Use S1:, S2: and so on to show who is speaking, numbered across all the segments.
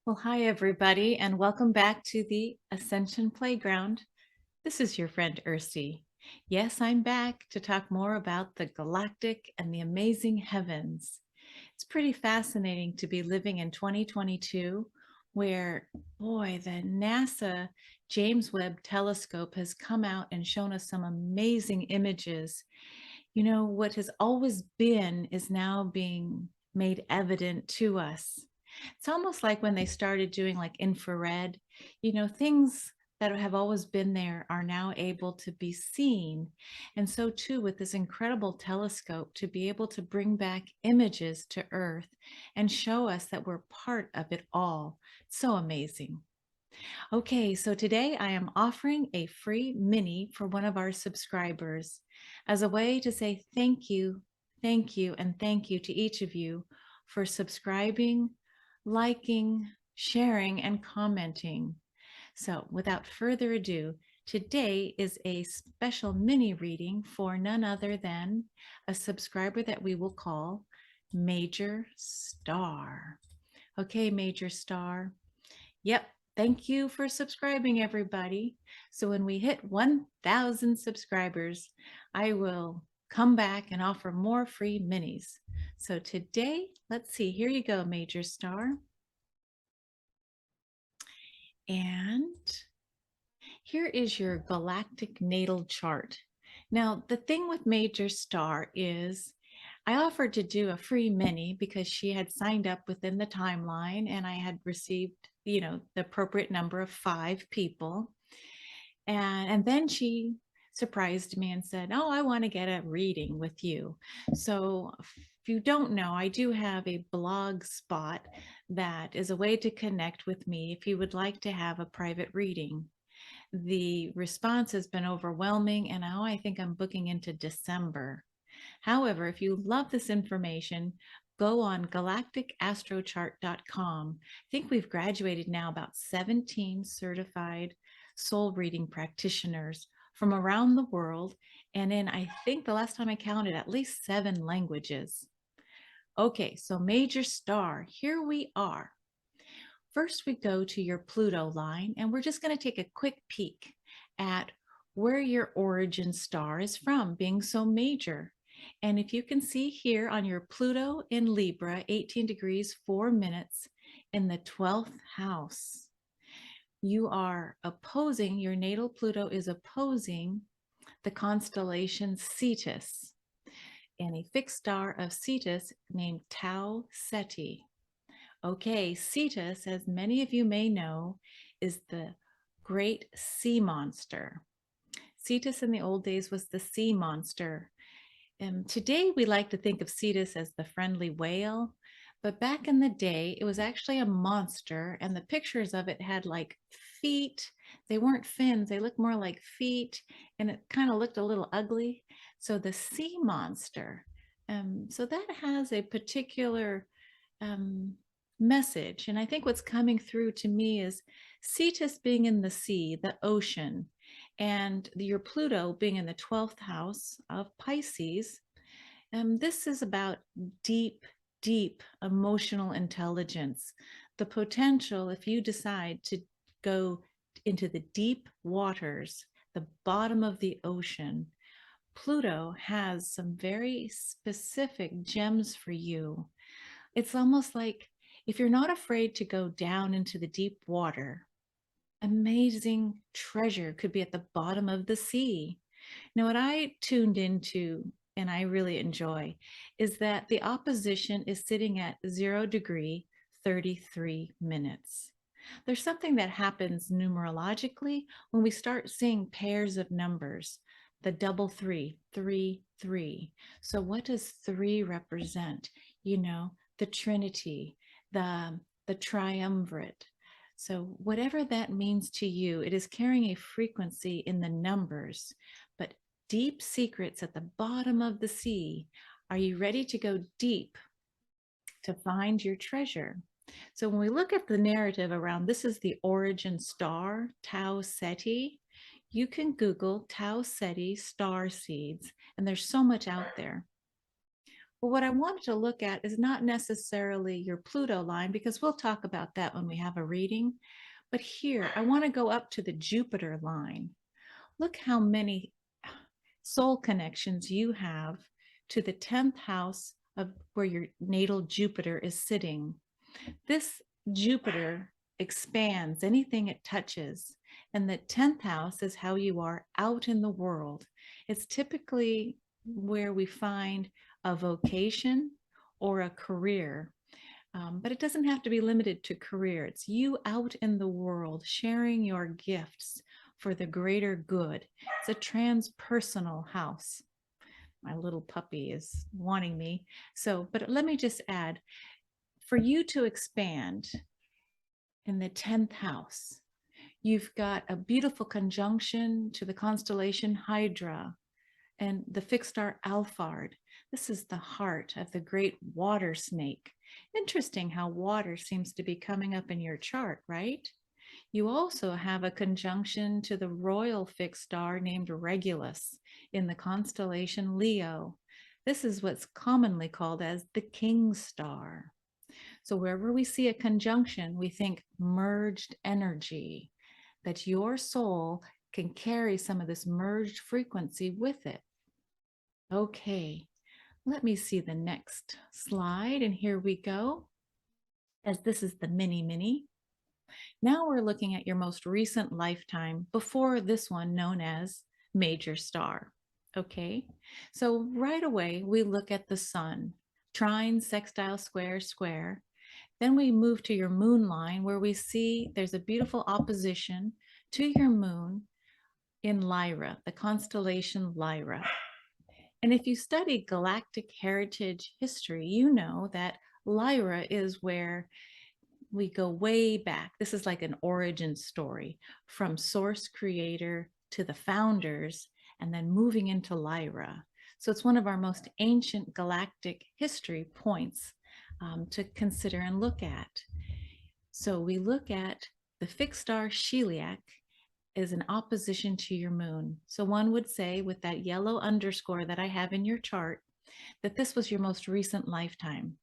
S1: Well, hi, everybody, and welcome back to the Ascension Playground. This is your friend Ursula. Yes, I'm back to talk more about the galactic and the amazing heavens. It's pretty fascinating to be living in 2022, where, boy, the NASA James Webb Telescope has come out and shown us some amazing images. You know, what has always been is now being made evident to us. It's almost like when they started doing like infrared, things that have always been there are now able to be seen. And so too with this incredible telescope to be able to bring back images to Earth and show us that we're part of it all. So amazing. Okay, so today I am offering a free mini for one of our subscribers as a way to say thank you, and thank you to each of you for subscribing, liking, sharing, and commenting. So without further ado, today is a special mini reading for none other than a subscriber that we will call Major Star. Okay, Major Star. Yep. Thank you for subscribing, everybody. So when we hit 1,000 subscribers, I will come back and offer more free minis. So today, let's see, here you go, Major Star. And here is your galactic natal chart. Now, the thing with Major Star is I offered to do a free mini because she had signed up within the timeline and I had received, the appropriate number of 5 people. And then she surprised me and said, "Oh, I want to get a reading with you." So if you don't know, I do have a blog spot that is a way to connect with me if you would like to have a private reading. The response has been overwhelming, and now I think I'm booking into December. However, if you love this information, go on galacticastrochart.com. I think we've graduated now about 17 certified soul reading practitioners from around the world, and in, I think the last time I counted, at least 7 languages. Okay, so Major Star, here we are. First, we go to your Pluto line, and we're just going to take a quick peek at where your origin star is from, being so major. And if you can see here on your Pluto in Libra, 18 degrees, 4 minutes in the 12th house, you are opposing, your natal Pluto is opposing the constellation Cetus and a fixed star of Cetus named Tau Ceti. Okay, Cetus, as many of you may know, is the great sea monster. Cetus in the old days was the sea monster. Today we like to think of Cetus as the friendly whale, but back in the day it was actually a monster, and the pictures of it had like feet. They weren't fins, they looked more like feet, and it kind of looked a little ugly. So the sea monster. So that has a particular message. And I think what's coming through to me is Cetus being in the sea, the ocean, and your Pluto being in the 12th house of Pisces. This is about deep, deep emotional intelligence. The potential, if you decide to go into the deep waters, the bottom of the ocean, Pluto has some very specific gems for you. It's almost like if you're not afraid to go down into the deep water, amazing treasure could be at the bottom of the sea. Now, what I tuned into and I really enjoy is that the opposition is sitting at 0 degree 33 minutes. There's something that happens numerologically when we start seeing pairs of numbers, the double three, 3, 3. So what does 3 represent? The Trinity, the triumvirate. So whatever that means to you, it is carrying a frequency in the numbers, but deep secrets at the bottom of the sea. Are you ready to go deep to find your treasure? So when we look at the narrative around, this is the origin star, Tau Ceti. You can Google Tau Ceti star seeds, and there's so much out there. But what I wanted to look at is not necessarily your Pluto line, because we'll talk about that when we have a reading. But here, I want to go up to the Jupiter line. Look how many soul connections you have to the 10th house of where your natal Jupiter is sitting. This Jupiter expands anything it touches. And the 10th house is how you are out in the world. It's typically where we find a vocation or a career. But it doesn't have to be limited to career. It's you out in the world sharing your gifts for the greater good. It's a transpersonal house. My little puppy is wanting me. So, but let me just add, for you to expand in the 10th house, you've got a beautiful conjunction to the constellation Hydra and the fixed star Alphard. This is the heart of the great water snake. Interesting how water seems to be coming up in your chart, right? You also have a conjunction to the royal fixed star named Regulus in the constellation Leo. This is what's commonly called as the king star. So wherever we see a conjunction, we think merged energy, that your soul can carry some of this merged frequency with it. Okay, let me see the next slide. And here we go. As this is the mini. Now we're looking at your most recent lifetime before this one, known as major star. Okay, so right away we look at the sun, trine, sextile, square, square. Then we move to your moon line, where we see there's a beautiful opposition to your moon in Lyra, the constellation Lyra. And if you study galactic heritage history, you know that Lyra is where we go way back. This is like an origin story from source creator to the founders, and then moving into Lyra. So it's one of our most ancient galactic history points to consider and look at. So we look at the fixed star Sheliak is an opposition to your moon. So one would say, with that yellow underscore that I have in your chart, that this was your most recent lifetime,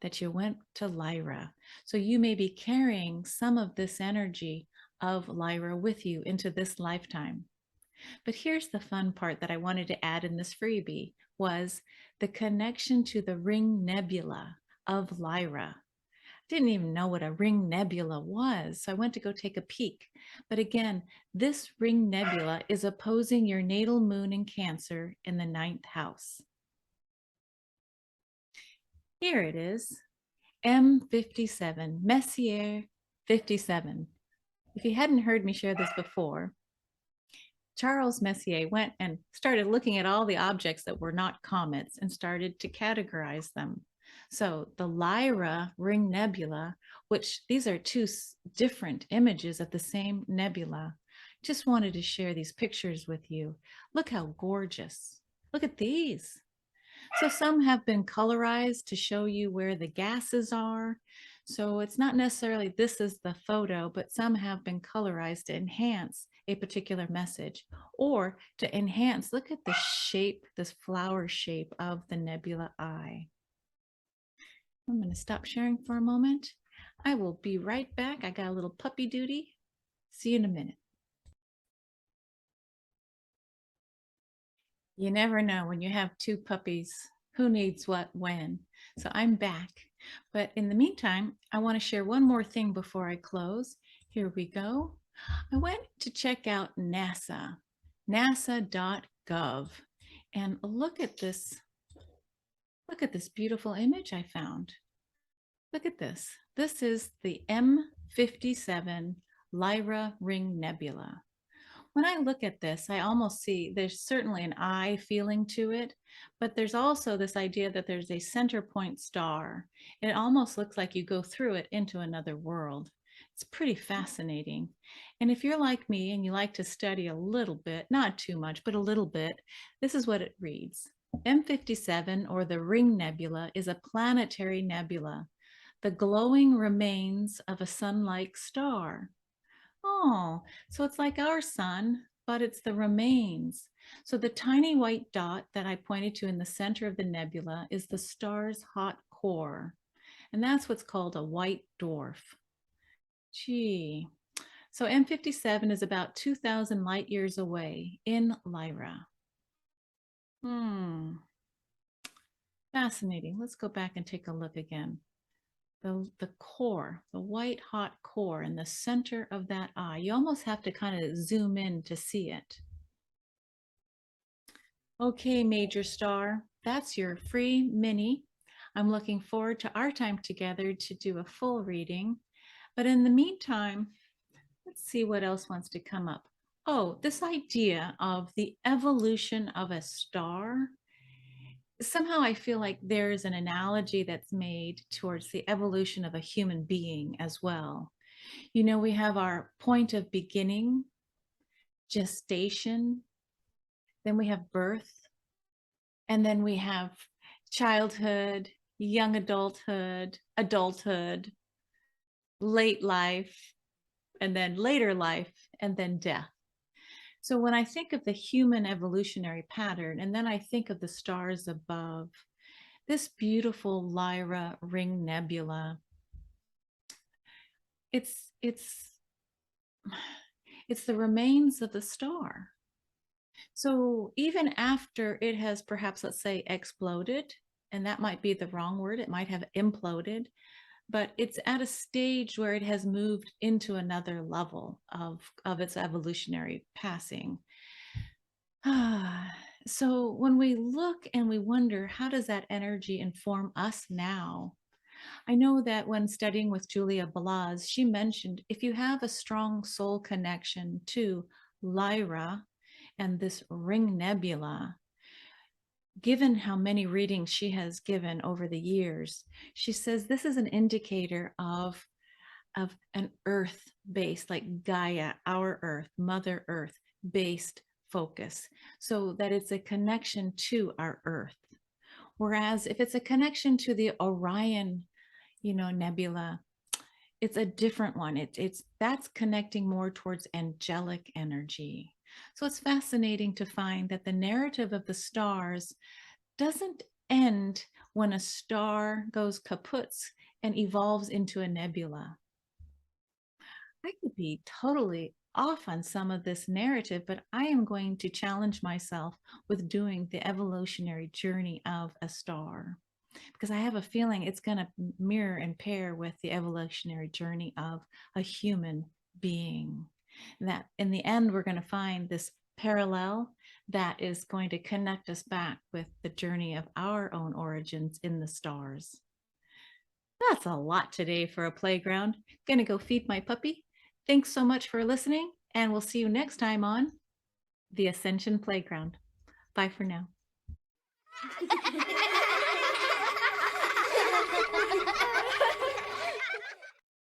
S1: that you went to Lyra. So you may be carrying some of this energy of Lyra with you into this lifetime. But here's the fun part that I wanted to add in this freebie, was the connection to the ring nebula of Lyra. Didn't even know what a ring nebula was, so I went to go take a peek. But again, this ring nebula is opposing your natal moon in Cancer in the 9th house. Here it is, M57, Messier 57. If you hadn't heard me share this before, Charles Messier went and started looking at all the objects that were not comets and started to categorize them. So the Lyra ring nebula, which these are two different images of the same nebula. Just wanted to share these pictures with you. Look how gorgeous. Look at these. So some have been colorized to show you where the gases are. So it's not necessarily this is the photo, but some have been colorized to enhance a particular message, or to enhance, look at the shape, this flower shape of the nebula eye. I'm going to stop sharing for a moment. I will be right back. I got a little puppy duty. See you in a minute. You never know when you have two puppies, who needs what when. So I'm back. But in the meantime, I want to share one more thing before I close. Here we go. I went to check out NASA, nasa.gov, and look at this. Look at this beautiful image I found. Look at this. This is the M57 Lyra Ring Nebula. When I look at this, I almost see there's certainly an eye feeling to it, but there's also this idea that there's a center point star. It almost looks like you go through it into another world. It's pretty fascinating. And if you're like me and you like to study a little bit, not too much, but a little bit, this is what it reads. M57, or the Ring Nebula, is a planetary nebula, the glowing remains of a sun-like star. Oh, so it's like our sun, but it's the remains. So the tiny white dot that I pointed to in the center of the nebula is the star's hot core. And that's what's called a white dwarf. Gee. So M57 is about 2,000 light years away in Lyra. Fascinating. Let's go back and take a look again. The core, the white hot core in the center of that eye. You almost have to kind of zoom in to see it. Okay, major star, that's your free mini. I'm looking forward to our time together to do a full reading. But in the meantime, let's see what else wants to come up. Oh, this idea of the evolution of a star. Somehow I feel like there's an analogy that's made towards the evolution of a human being as well. You know, we have our point of beginning, gestation, then we have birth, and then we have childhood, young adulthood, adulthood, late life, and then later life, and then death. So when I think of the human evolutionary pattern, and then I think of the stars above, this beautiful Lyra ring nebula, it's the remains of the star. So even after it has perhaps, let's say, exploded, and that might be the wrong word, it might have imploded, but it's at a stage where it has moved into another level of its evolutionary passing. So when we look and we wonder, how does that energy inform us now? I know that when studying with Julia Balaz, she mentioned if you have a strong soul connection to Lyra and this ring nebula, given how many readings she has given over the years, she says this is an indicator of an earth based, like Gaia, our earth, Mother Earth based focus, so that it's a connection to our earth. Whereas if it's a connection to the Orion, nebula, it's a different one. That's connecting more towards angelic energy. So it's fascinating to find that the narrative of the stars doesn't end when a star goes kaputs and evolves into a nebula. I could be totally off on some of this narrative, but I am going to challenge myself with doing the evolutionary journey of a star, because I have a feeling it's going to mirror and pair with the evolutionary journey of a human being. And that in the end, we're going to find this parallel that is going to connect us back with the journey of our own origins in the stars. That's a lot today for a playground. Gonna go feed my puppy. Thanks so much for listening, and we'll see you next time on the Ascension Playground. Bye for now.